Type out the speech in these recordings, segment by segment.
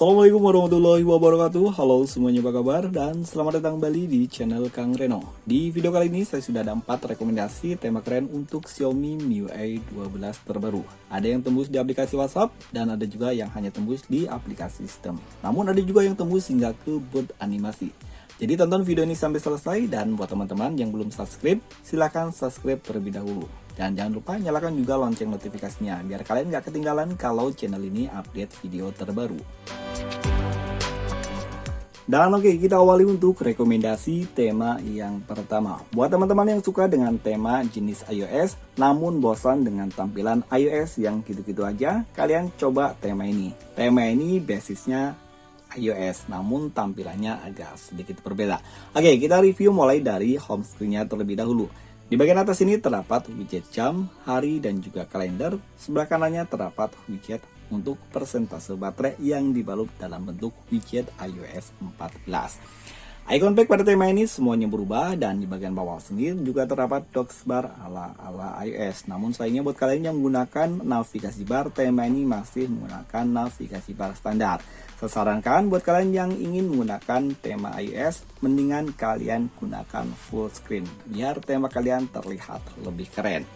Assalamualaikum warahmatullahi wabarakatuh. Halo semuanya, apa kabar? Dan selamat datang kembali di channel Kang Reno. Di video kali ini saya sudah ada 4 rekomendasi tema keren untuk Xiaomi MIUI 12 terbaru. Ada yang tembus di aplikasi WhatsApp dan ada juga yang hanya tembus di aplikasi sistem. Namun ada juga yang tembus hingga ke boot animasi. Jadi tonton video ini sampai selesai, dan buat teman-teman yang belum subscribe, silahkan subscribe terlebih dahulu. Dan jangan lupa nyalakan juga lonceng notifikasinya biar kalian gak ketinggalan kalau channel ini update video terbaru. Dan oke, kita awali untuk rekomendasi tema yang pertama. Buat teman-teman yang suka dengan tema jenis iOS namun bosan dengan tampilan iOS yang gitu-gitu aja, kalian coba tema ini. Tema ini basisnya iOS namun tampilannya agak sedikit berbeda. Oke, kita review mulai dari home screen-nya terlebih dahulu. Di bagian atas ini terdapat widget jam, hari, dan juga kalender. Sebelah kanannya terdapat widget untuk persentase baterai yang dibalut dalam bentuk widget iOS 14. Icon pack pada tema ini semuanya berubah, dan di bagian bawah sini juga terdapat dock bar ala iOS. Namun sayangnya buat kalian yang menggunakan navigasi bar, tema ini masih menggunakan navigasi bar standar. Saya sarankan buat kalian yang ingin menggunakan tema iOS, mendingan kalian gunakan full screen biar tema kalian terlihat lebih keren.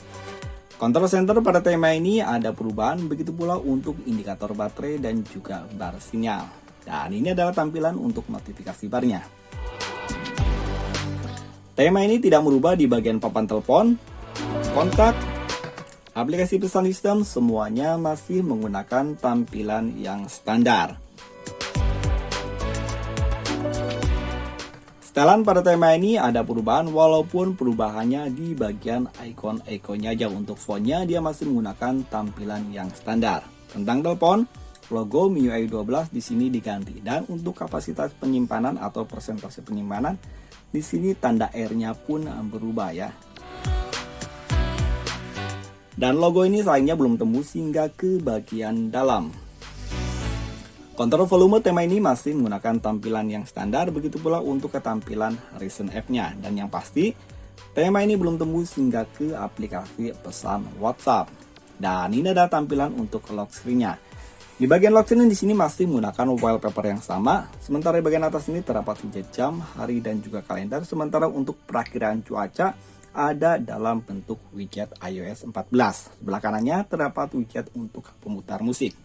Control center pada tema ini ada perubahan, begitu pula untuk indikator baterai dan juga bar sinyal. Dan ini adalah tampilan untuk notifikasi barnya. Tema ini tidak merubah di bagian papan telepon, kontak, aplikasi pesan sistem, semuanya masih menggunakan tampilan yang standar. Setelan pada tema ini ada perubahan, walaupun perubahannya di bagian icon-iconnya aja. Untuk fontnya dia masih menggunakan tampilan yang standar. Tentang telepon, logo MIUI 12 di sini diganti, dan untuk kapasitas penyimpanan atau persentase penyimpanan di sini tanda R-nya pun berubah ya. Dan logo ini sayangnya belum tembus hingga ke bagian dalam. Kontrol volume tema ini masih menggunakan tampilan yang standar, begitu pula untuk ketampilan Recent App-nya. Dan yang pasti, tema ini belum tembus hingga ke aplikasi pesan WhatsApp. Dan ini ada tampilan untuk lock screen-nya. Di bagian lock screen di sini masih menggunakan wallpaper yang sama. Sementara di bagian atas ini terdapat widget jam, hari, dan juga kalender. Sementara untuk perakiraan cuaca ada dalam bentuk widget iOS 14. Sebelah kanannya terdapat widget untuk pemutar musik.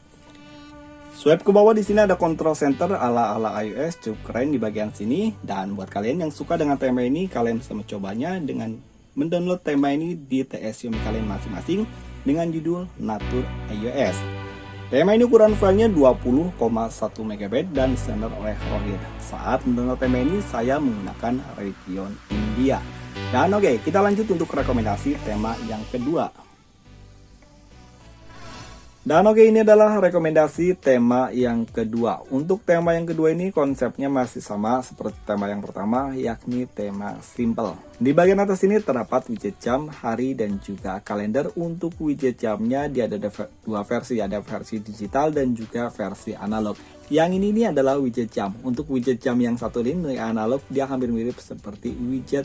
Swipe ke bawah di sini ada control center ala iOS, cukup keren di bagian sini. Dan buat kalian yang suka dengan tema ini, kalian bisa mencobanya dengan mendownload tema ini di TS Xiaomi kalian masing-masing dengan judul Nature iOS. Tema ini ukuran filenya 20,1 MB dan standar oleh Rohit. Saat mendownload tema ini saya menggunakan region India. Dan oke, kita lanjut untuk rekomendasi tema yang kedua. Dan oke, ini adalah rekomendasi tema yang kedua. Untuk tema yang kedua ini konsepnya masih sama seperti tema yang pertama, yakni tema simple. Di bagian atas ini terdapat widget jam, hari, dan juga kalender. Untuk widget jamnya dia ada dua versi, ada versi digital dan juga versi analog. Yang ini adalah widget jam. Untuk widget jam yang satu ini analog, dia hampir mirip seperti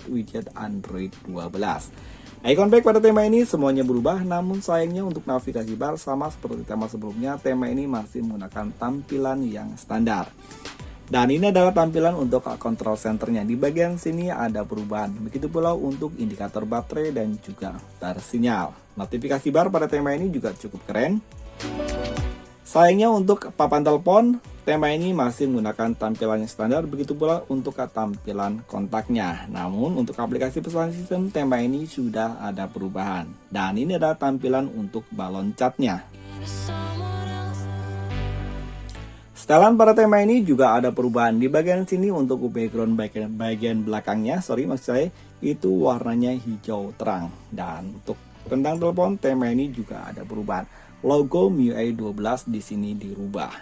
widget Android 12. Icon pack pada tema ini semuanya berubah, namun sayangnya untuk navigasi bar sama seperti tema sebelumnya, tema ini masih menggunakan tampilan yang standar. Dan ini adalah tampilan untuk control centernya. Di bagian sini ada perubahan, begitu pula untuk indikator baterai dan juga bar sinyal. Notifikasi bar pada tema ini juga cukup keren. Sayangnya untuk papan telepon, tema ini masih menggunakan tampilan yang standar, begitu pula untuk tampilan kontaknya. Namun untuk aplikasi pesan sistem, tema ini sudah ada perubahan. Dan ini adalah tampilan untuk balon catnya. Setelan pada tema ini juga ada perubahan. Di bagian sini untuk background bagian belakangnya, maksud saya itu warnanya hijau terang. Dan untuk tentang telepon, tema ini juga ada perubahan. Logo MIUI 12 di sini dirubah.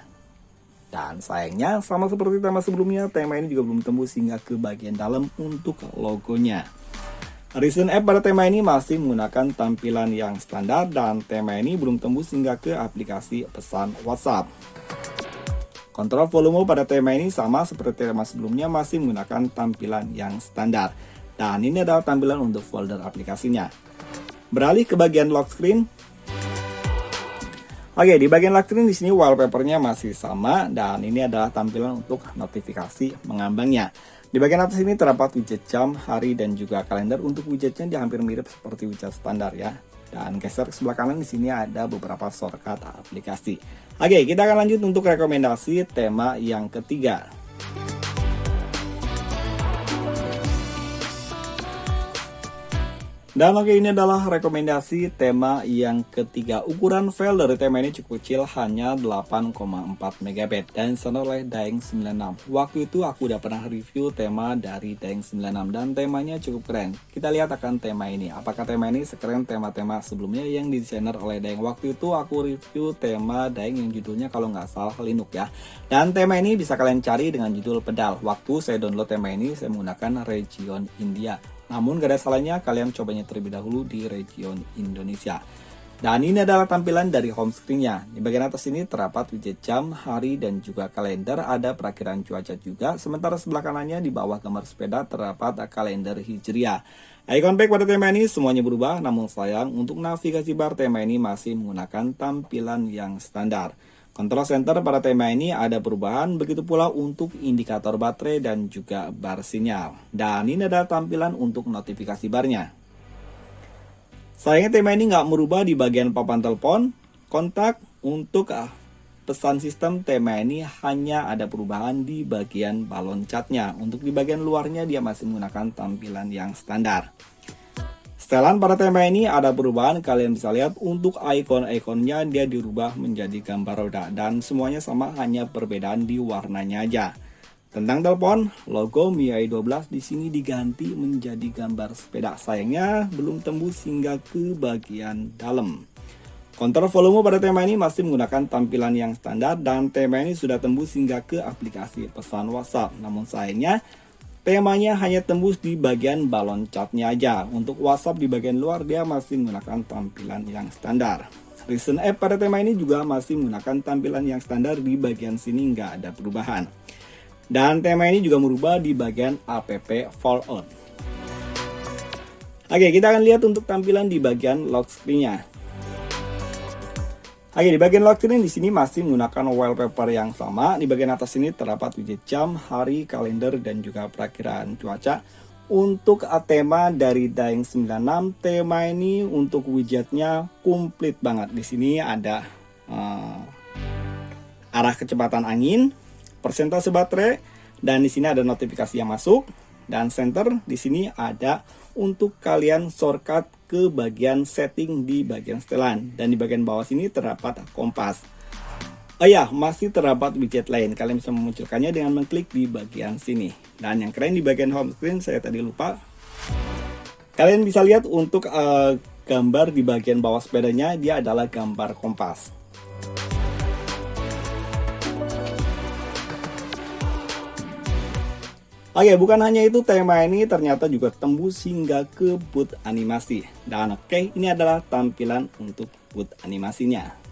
Dan sayangnya sama seperti tema sebelumnya, tema ini juga belum tembus hingga ke bagian dalam untuk logonya. Recent App pada tema ini masih menggunakan tampilan yang standar, dan tema ini belum tembus hingga ke aplikasi pesan WhatsApp. Kontrol volume pada tema ini sama seperti tema sebelumnya, masih menggunakan tampilan yang standar. Dan ini adalah tampilan untuk folder aplikasinya. Beralih ke bagian lock screen. Oke, di bagian lock screen di sini wallpapernya masih sama dan ini adalah tampilan untuk notifikasi mengambangnya. Di bagian atas ini terdapat widget jam, hari, dan juga kalender. Untuk widgetnya dia hampir mirip seperti widget standar ya. Dan geser ke sebelah kanan di sini ada beberapa shortcut aplikasi. Oke, kita akan lanjut untuk rekomendasi tema yang ketiga. Dan oke, ini adalah rekomendasi tema yang ketiga. Ukuran file dari tema ini cukup kecil, hanya 8,4 MB dan disentuh oleh Daeng 96. Waktu itu aku udah pernah review tema dari Daeng 96 dan temanya cukup keren. Kita lihat akan tema ini. Apakah tema ini sekeren tema-tema sebelumnya yang didesainer oleh Daeng? Waktu itu aku review tema Daeng yang judulnya kalau nggak salah Linux ya. Dan tema ini bisa kalian cari dengan judul pedal. Waktu saya download tema ini saya menggunakan region India. Namun gak ada salahnya kalian cobanya terlebih dahulu di region Indonesia. Dan ini adalah tampilan dari home screen-nya. Di bagian atas ini terdapat widget jam, hari, dan juga kalender. Ada perakiraan cuaca juga. Sementara sebelah kanannya di bawah gambar sepeda terdapat kalender Hijriah. Icon back pada tema ini semuanya berubah. Namun sayang untuk navigasi bar tema ini masih menggunakan tampilan yang standar. Control center pada tema ini ada perubahan, begitu pula untuk indikator baterai dan juga bar sinyal. Dan ini adalah tampilan untuk notifikasi barnya. Sayangnya tema ini nggak merubah di bagian papan telepon, kontak. Untuk pesan sistem tema ini hanya ada perubahan di bagian balon catnya. Untuk di bagian luarnya dia masih menggunakan tampilan yang standar. Setelan pada tema ini ada perubahan, kalian bisa lihat untuk icon-iconnya dia dirubah menjadi gambar roda dan semuanya sama, hanya perbedaan di warnanya aja. Tentang telepon, logo MIUI 12 di sini diganti menjadi gambar sepeda. Sayangnya belum tembus hingga ke bagian dalam. Kontrol volume pada tema ini masih menggunakan tampilan yang standar dan tema ini sudah tembus hingga ke aplikasi pesan WhatsApp. Namun sayangnya temanya hanya tembus di bagian balon catnya aja. Untuk WhatsApp di bagian luar dia masih menggunakan tampilan yang standar. Recent App pada tema ini juga masih menggunakan tampilan yang standar, di bagian sini nggak ada perubahan. Dan tema ini juga merubah di bagian app Fallout. Oke, kita akan lihat untuk tampilan di bagian lock screen-nya. Oke, di bagian lock screen di sini masih menggunakan wallpaper yang sama. Di bagian atas ini terdapat widget jam, hari, kalender, dan juga perakiraan cuaca. Untuk tema dari Daeng 96, tema ini untuk widgetnya komplit banget. Di sini ada arah kecepatan angin, persentase baterai, dan di sini ada notifikasi yang masuk. Dan center di sini ada untuk kalian shortcut ke bagian setting di bagian setelan. Dan di bagian bawah sini terdapat kompas. Oh ya, masih terdapat widget lain. Kalian bisa memunculkannya dengan mengklik di bagian sini. Dan yang keren di bagian home screen, saya tadi lupa. Kalian bisa lihat untuk gambar di bagian bawah sepedanya, dia adalah gambar kompas. Oke, bukan hanya itu, tema ini ternyata juga tembus hingga ke boot animasi. Dan oke, ini adalah tampilan untuk boot animasinya.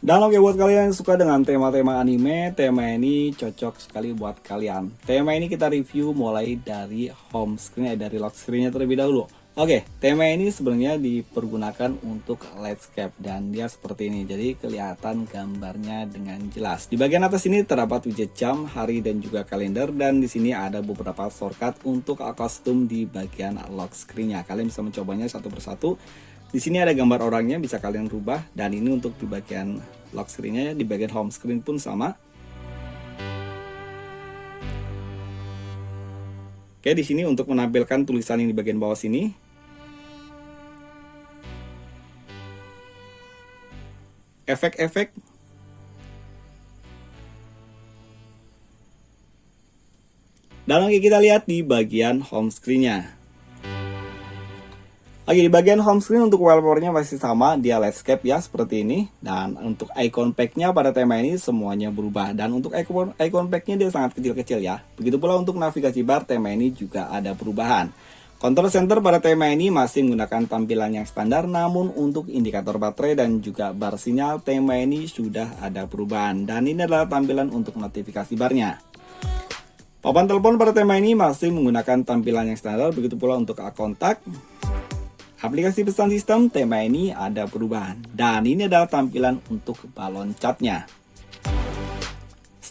Dan oke, buat kalian yang suka dengan tema-tema anime, tema ini cocok sekali buat kalian. Tema ini kita review mulai dari home screen, dari lock screen-nya terlebih dahulu. Oke, tema ini sebenarnya dipergunakan untuk landscape dan dia seperti ini. Jadi kelihatan gambarnya dengan jelas. Di bagian atas ini terdapat widget jam, hari, dan juga kalender. Dan di sini ada beberapa shortcut untuk custom di bagian lock screen-nya. Kalian bisa mencobanya satu persatu. Di sini ada gambar orangnya, bisa kalian rubah. Dan ini untuk di bagian lock screen-nya, di bagian home screen pun sama. Oke, di sini untuk menampilkan tulisan yang di bagian bawah sini. Efek-efek. Dan oke, kita lihat di bagian home screen-nya. Oke, di bagian home screen untuk wallpapernya masih sama, dia landscape ya seperti ini. Dan untuk icon pack-nya pada tema ini semuanya berubah. Dan untuk icon pack-nya dia sangat kecil-kecil ya. Begitu pula untuk navigasi bar, tema ini juga ada perubahan. Control center pada tema ini masih menggunakan tampilan yang standar, namun untuk indikator baterai dan juga bar sinyal tema ini sudah ada perubahan. Dan ini adalah tampilan untuk notifikasi barnya. Papan telepon pada tema ini masih menggunakan tampilan yang standar, begitu pula untuk kontak. Aplikasi pesan sistem tema ini ada perubahan. Dan ini adalah tampilan untuk balon catnya.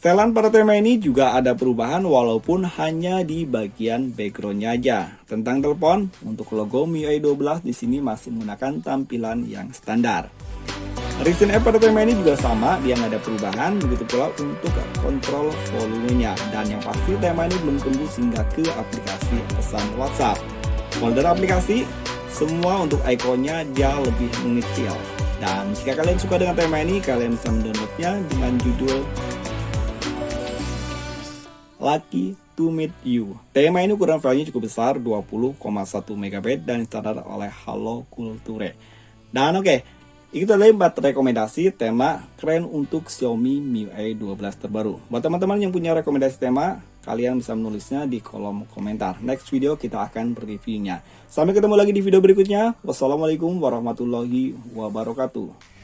Setelan pada tema ini juga ada perubahan walaupun hanya di bagian backgroundnya aja. Tentang telepon, untuk logo MIUI 12 di sini masih menggunakan tampilan yang standar. Recent app pada tema ini juga sama, dia nggak ada perubahan, begitu pula untuk kontrol volumenya. Dan yang pasti tema ini belum tembus hingga ke aplikasi pesan WhatsApp. Folder aplikasi, semua untuk ikonnya dia lebih mengecil. Dan jika kalian suka dengan tema ini, kalian bisa mendownloadnya dengan judul Lucky to Meet You. Tema ini ukuran filenya cukup besar, 20,1 MB dan standar oleh Halo Kulture. Dan oke, itu adalah 4 rekomendasi tema keren untuk Xiaomi MIUI 12 terbaru. Buat teman-teman yang punya rekomendasi tema, kalian bisa menulisnya di kolom komentar. Next video kita akan reviewnya. Sampai ketemu lagi di video berikutnya. Wassalamualaikum warahmatullahi wabarakatuh.